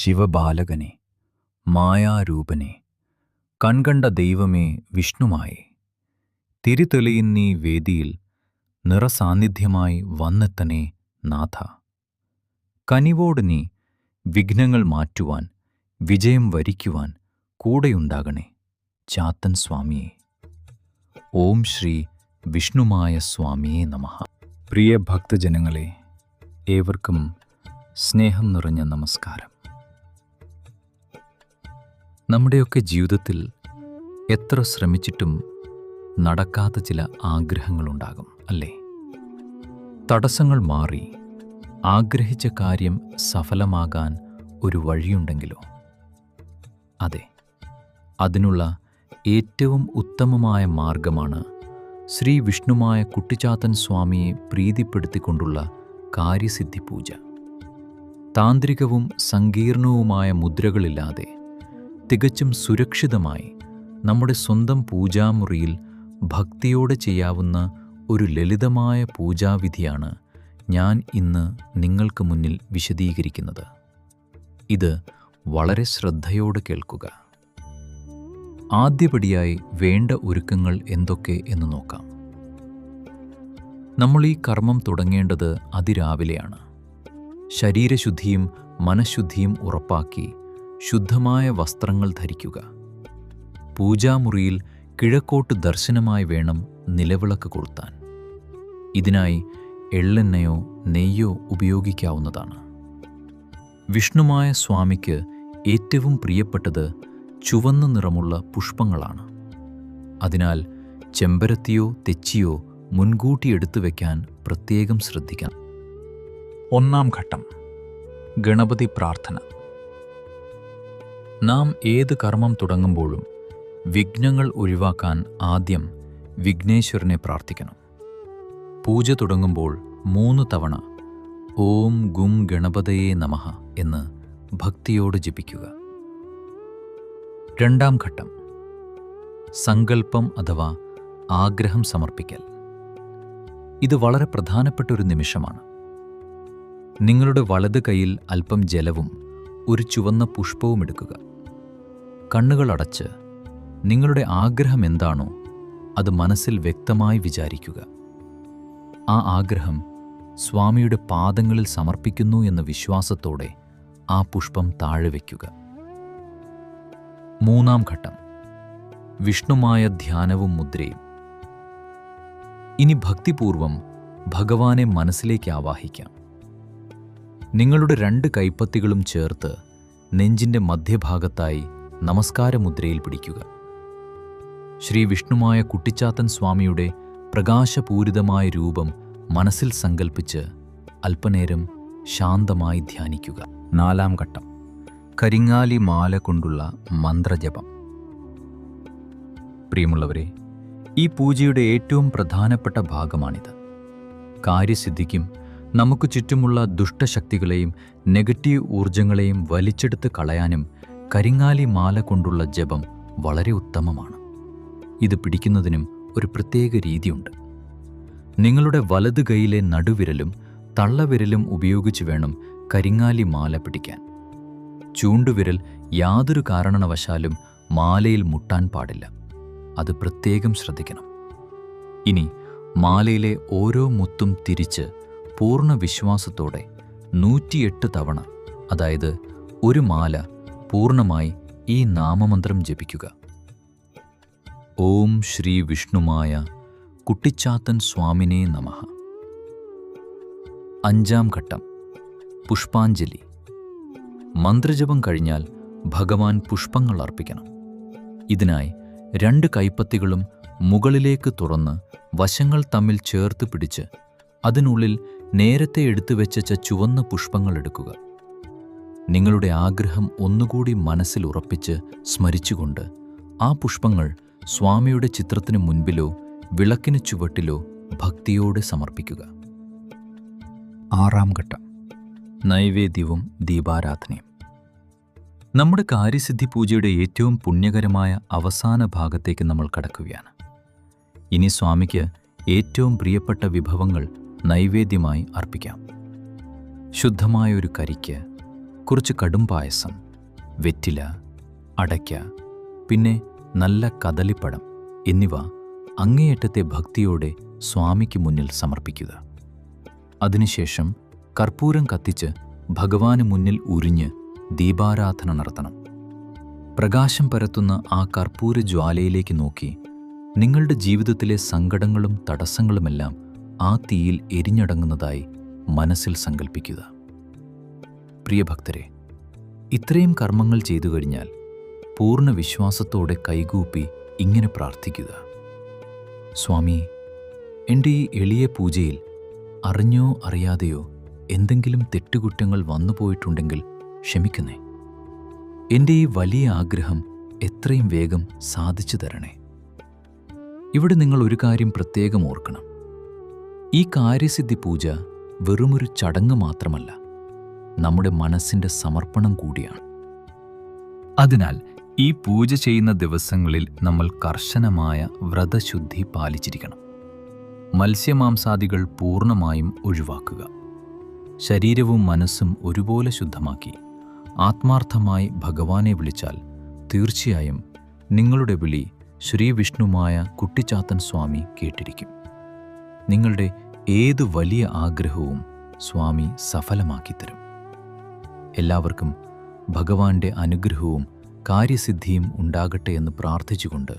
ശിവബാലകനെ, മായാരൂപനെ, കൺകണ്ട ദൈവമേ വിഷ്ണുമായേ, തിരിതെളിയുന്നീ വേദിയിൽ നിറസാന്നിധ്യമായി വന്നെത്തണേ നാഥ. കനിവോട് നീ വിഘ്നങ്ങൾ മാറ്റുവാൻ, വിജയം വരിക്കുവാൻ കൂടെയുണ്ടാകണേ ചാത്തൻ സ്വാമിയെ. ഓം ശ്രീ വിഷ്ണുമായ സ്വാമിയേ നമഃ. പ്രിയ ഭക്തജനങ്ങളെ, ഏവർക്കും സ്നേഹം നിറഞ്ഞ നമസ്കാരം. നമ്മുടെയൊക്കെ ജീവിതത്തിൽ എത്ര ശ്രമിച്ചിട്ടും നടക്കാത്ത ചില ആഗ്രഹങ്ങളുണ്ടാകും, അല്ലേ? തടസ്സങ്ങൾ മാറി ആഗ്രഹിച്ച കാര്യം സഫലമാകാൻ ഒരു വഴിയുണ്ടെങ്കിലോ? അതെ, അതിനുള്ള ഏറ്റവും ഉത്തമമായ മാർഗമാണ് ശ്രീ വിഷ്ണുമായ കുട്ടിച്ചാത്തൻ സ്വാമിയെ പ്രീതിപ്പെടുത്തിക്കൊണ്ടുള്ള കാര്യസിദ്ധി പൂജ. താന്ത്രികവും സങ്കീർണവുമായ മുദ്രകളില്ലാതെ തികച്ചും സുരക്ഷിതമായി നമ്മുടെ സ്വന്തം പൂജാമുറിയിൽ ഭക്തിയോടെ ചെയ്യാവുന്ന ഒരു ലളിതമായ പൂജാവിധിയാണ് ഞാൻ ഇന്ന് നിങ്ങൾക്ക് മുന്നിൽ വിശദീകരിക്കുന്നത്. ഇത് വളരെ ശ്രദ്ധയോടെ കേൾക്കുക. ആദ്യപടിയായി വേണ്ട ഒരുക്കങ്ങൾ എന്തൊക്കെ എന്ന് നോക്കാം. നമ്മൾ ഈ കർമ്മം തുടങ്ങേണ്ടത് അതിരാവിലെയാണ്. ശരീരശുദ്ധിയും മനഃശുദ്ധിയും ഉറപ്പാക്കി ശുദ്ധമായ വസ്ത്രങ്ങൾ ധരിക്കുക. പൂജാമുറിയിൽ കിഴക്കോട്ട് ദർശനമായി വേണം നിലവിളക്ക് കൊളുത്താൻ. ഇതിനായി എള്ളെണ്ണയോ നെയ്യോ ഉപയോഗിക്കാവുന്നതാണ്. വിഷ്ണുമായ സ്വാമിക്ക് ഏറ്റവും പ്രിയപ്പെട്ടത് ചുവന്ന നിറമുള്ള പുഷ്പങ്ങളാണ്. അതിനാൽ ചെമ്പരത്തിയോ തെച്ചിയോ മുൻകൂട്ടി എടുത്തു വയ്ക്കാൻ പ്രത്യേകം ശ്രദ്ധിക്കണം. ഒന്നാം ഘട്ടം, ഗണപതി പ്രാർത്ഥന. നാം ഏത് കർമ്മം തുടങ്ങുമ്പോഴും വിഘ്നങ്ങൾ ഒഴിവാക്കാൻ ആദ്യം വിഘ്നേശ്വരനെ പ്രാർത്ഥിക്കണം. പൂജ തുടങ്ങുമ്പോൾ 3 തവണ ഓം ഗും ഗണപതയേ നമഃ എന്ന് ഭക്തിയോട് ജപിക്കുക. രണ്ടാം ഘട്ടം, സങ്കല്പം അഥവാ ആഗ്രഹം സമർപ്പിക്കൽ. ഇത് വളരെ പ്രധാനപ്പെട്ട ഒരു നിമിഷമാണ്. നിങ്ങളുടെ വലത് കൈയിൽ അല്പം ജലവും ഒരു ചുവന്ന പുഷ്പവും എടുക്കുക. കണ്ണുകൾ അടച്ച് നിങ്ങളുടെ ആഗ്രഹം എന്താണോ അത് മനസ്സിൽ വ്യക്തമായി വിചാരിക്കുക. ആ ആഗ്രഹം സ്വാമിയുടെ പാദങ്ങളിൽ സമർപ്പിക്കുന്നു എന്ന വിശ്വാസത്തോടെ ആ പുഷ്പം താഴെ വയ്ക്കുക. മൂന്നാം ഘട്ടം, വിഷ്ണുമായ ധ്യാനവും മുദ്രയും. ഇനി ഭക്തിപൂർവം ഭഗവാനെ മനസ്സിലേക്ക് ആവാഹിക്കാം. നിങ്ങളുടെ 2 കൈപ്പത്തികളും ചേർത്ത് നെഞ്ചിൻ്റെ മധ്യഭാഗത്തായി നമസ്കാരമുദ്രയിൽ പിടിക്കുക. ശ്രീ വിഷ്ണുമായ കുട്ടിച്ചാത്തൻ സ്വാമിയുടെ പ്രകാശപൂരിതമായ രൂപം മനസ്സിൽ സങ്കൽപ്പിച്ച് അല്പനേരം ശാന്തമായി ധ്യാനിക്കുക. 4ാം ഘട്ടം, കരിങ്ങാലി മാല കൊണ്ടുള്ള മന്ത്രജപം. പ്രിയമുള്ളവരെ, ഈ പൂജയുടെ ഏറ്റവും പ്രധാനപ്പെട്ട ഭാഗമാണിത്. കാര്യസിദ്ധിക്കും നമുക്ക് ചുറ്റുമുള്ള ദുഷ്ടശക്തികളെയും നെഗറ്റീവ് ഊർജങ്ങളെയും വലിച്ചെടുത്ത് കളയാനും കരിങ്ങാലി മാല കൊണ്ടുള്ള ജപം വളരെ ഉത്തമമാണ്. ഇത് പിടിക്കുന്നതിനും ഒരു പ്രത്യേക രീതിയുണ്ട്. നിങ്ങളുടെ വലത് കൈയിലെ നടുവിരലും തള്ളവിരലും ഉപയോഗിച്ച് വേണം കരിങ്ങാലി മാല പിടിക്കാൻ. ചൂണ്ടുവിരൽ യാതൊരു കാരണവശാലും മാലയിൽ മുട്ടാൻ പാടില്ല. അത് പ്രത്യേകം ശ്രദ്ധിക്കണം. ഇനി മാലയിലെ ഓരോ മുത്തും തിരിച്ച് പൂർണ്ണ വിശ്വാസത്തോടെ 108 തവണ, അതായത് ഒരു മാല പൂർണ്ണമായി ഈ നാമമന്ത്രം ജപിക്കുക. ഓം ശ്രീ വിഷ്ണുമായ കുട്ടിച്ചാത്തൻ സ്വാമിനേ നമഃ. 5ാം ഘട്ടം, പുഷ്പാഞ്ജലി. മന്ത്രജപം കഴിഞ്ഞാൽ ഭഗവാൻ പുഷ്പങ്ങൾ അർപ്പിക്കണം. ഇതിനായി 2 കൈപ്പത്തികളും മുകളിലേക്ക് തുറന്ന് വശങ്ങൾ തമ്മിൽ ചേർത്ത് പിടിച്ച് അതിനുള്ളിൽ നേരത്തെ എടുത്തുവെച്ച ചുവന്ന പുഷ്പങ്ങൾ എടുക്കുക. നിങ്ങളുടെ ആഗ്രഹം ഒന്നുകൂടി മനസ്സിൽ ഉറപ്പിച്ച് സ്മരിച്ചുകൊണ്ട് ആ പുഷ്പങ്ങൾ സ്വാമിയുടെ ചിത്രത്തിന് മുൻപിലോ വിളക്കിന് ചുവട്ടിലോ ഭക്തിയോടെ സമർപ്പിക്കുക. 6ാം ഘട്ടം, നൈവേദ്യവും ദീപാരാധനയും. നമ്മുടെ കാര്യസിദ്ധി പൂജയുടെ ഏറ്റവും പുണ്യകരമായ അവസാന ഭാഗത്തേക്ക് നമ്മൾ കടക്കുകയാണ്. ഇനി സ്വാമിക്ക് ഏറ്റവും പ്രിയപ്പെട്ട വിഭവങ്ങൾ നൈവേദ്യമായി അർപ്പിക്കാം. ശുദ്ധമായ ഒരു കരിക്ക്, കുറച്ച് കടും പായസം, വെറ്റില, അടയ്ക്ക, പിന്നെ നല്ല കദളിപ്പഴം എന്നിവ അങ്ങേയറ്റത്തെ ഭക്തിയോടെ സ്വാമിക്ക് മുന്നിൽ സമർപ്പിക്കുക. അതിനുശേഷം കർപ്പൂരം കത്തിച്ച് ഭഗവാന് മുന്നിൽ ഉരിഞ്ഞ് ദീപാരാധന നടത്തണം. പ്രകാശം പരത്തുന്ന ആ കർപ്പൂര ജ്വാലയിലേക്ക് നോക്കി നിങ്ങളുടെ ജീവിതത്തിലെ സങ്കടങ്ങളും തടസ്സങ്ങളുമെല്ലാം ആ തീയിൽ എരിഞ്ഞടങ്ങുന്നതായി മനസ്സിൽ സങ്കൽപ്പിക്കുക. പ്രിയഭക്തരെ, ഇത്രയും കർമ്മങ്ങൾ ചെയ്തു കഴിഞ്ഞാൽ പൂർണ്ണ വിശ്വാസത്തോടെ കൈകൂപ്പി ഇങ്ങനെ പ്രാർത്ഥിക്കുക: സ്വാമി, എൻ്റെ ഈ എളിയ പൂജയിൽ അറിഞ്ഞോ അറിയാതെയോ എന്തെങ്കിലും തെറ്റുകുറ്റങ്ങൾ വന്നുപോയിട്ടുണ്ടെങ്കിൽ ക്ഷമിക്കണേ. എൻ്റെ ഈ വലിയ ആഗ്രഹം എത്രയും വേഗം സാധിച്ചു തരണേ. ഇവിടെ നിങ്ങൾ ഒരു കാര്യം പ്രത്യേകം ഓർക്കണം. ഈ കാര്യസിദ്ധി പൂജ വെറുമൊരു ചടങ്ങ് മാത്രമല്ല, നമ്മുടെ മനസ്സിൻ്റെ സമർപ്പണം കൂടിയാണ്. അതിനാൽ ഈ പൂജ ചെയ്യുന്ന ദിവസങ്ങളിൽ നമ്മൾ കർശനമായ വ്രതശുദ്ധി പാലിച്ചിരിക്കണം. മത്സ്യമാംസാദികൾ പൂർണ്ണമായും ഒഴിവാക്കുക. ശരീരവും മനസ്സും ഒരുപോലെ ശുദ്ധമാക്കി ആത്മാർത്ഥമായി ഭഗവാനെ വിളിച്ചാൽ തീർച്ചയായും നിങ്ങളുടെ വിളി ശ്രീവിഷ്ണുമായ കുട്ടിച്ചാത്തൻ സ്വാമി കേട്ടിരിക്കും. നിങ്ങളുടെ ഏതു വലിയ ആഗ്രഹവും സ്വാമി സഫലമാക്കിത്തരും. എല്ലാവർക്കും ഭഗവാന്റെ അനുഗ്രഹവും കാര്യസിദ്ധിയും ഉണ്ടാകട്ടെ എന്ന് പ്രാർത്ഥിച്ചുകൊണ്ട്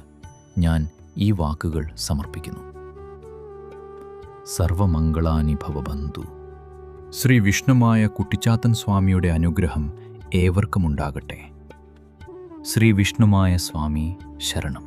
ഞാൻ ഈ വാക്കുകൾ സമർപ്പിക്കുന്നു. സർവമംഗളാനി ഭവബന്ധു. ശ്രീ വിഷ്ണുമായ കുട്ടിച്ചാത്തൻ സ്വാമിയുടെ അനുഗ്രഹം ഏവർക്കും ഉണ്ടാകട്ടെ. ശ്രീ വിഷ്ണുമായ സ്വാമി ശരണം.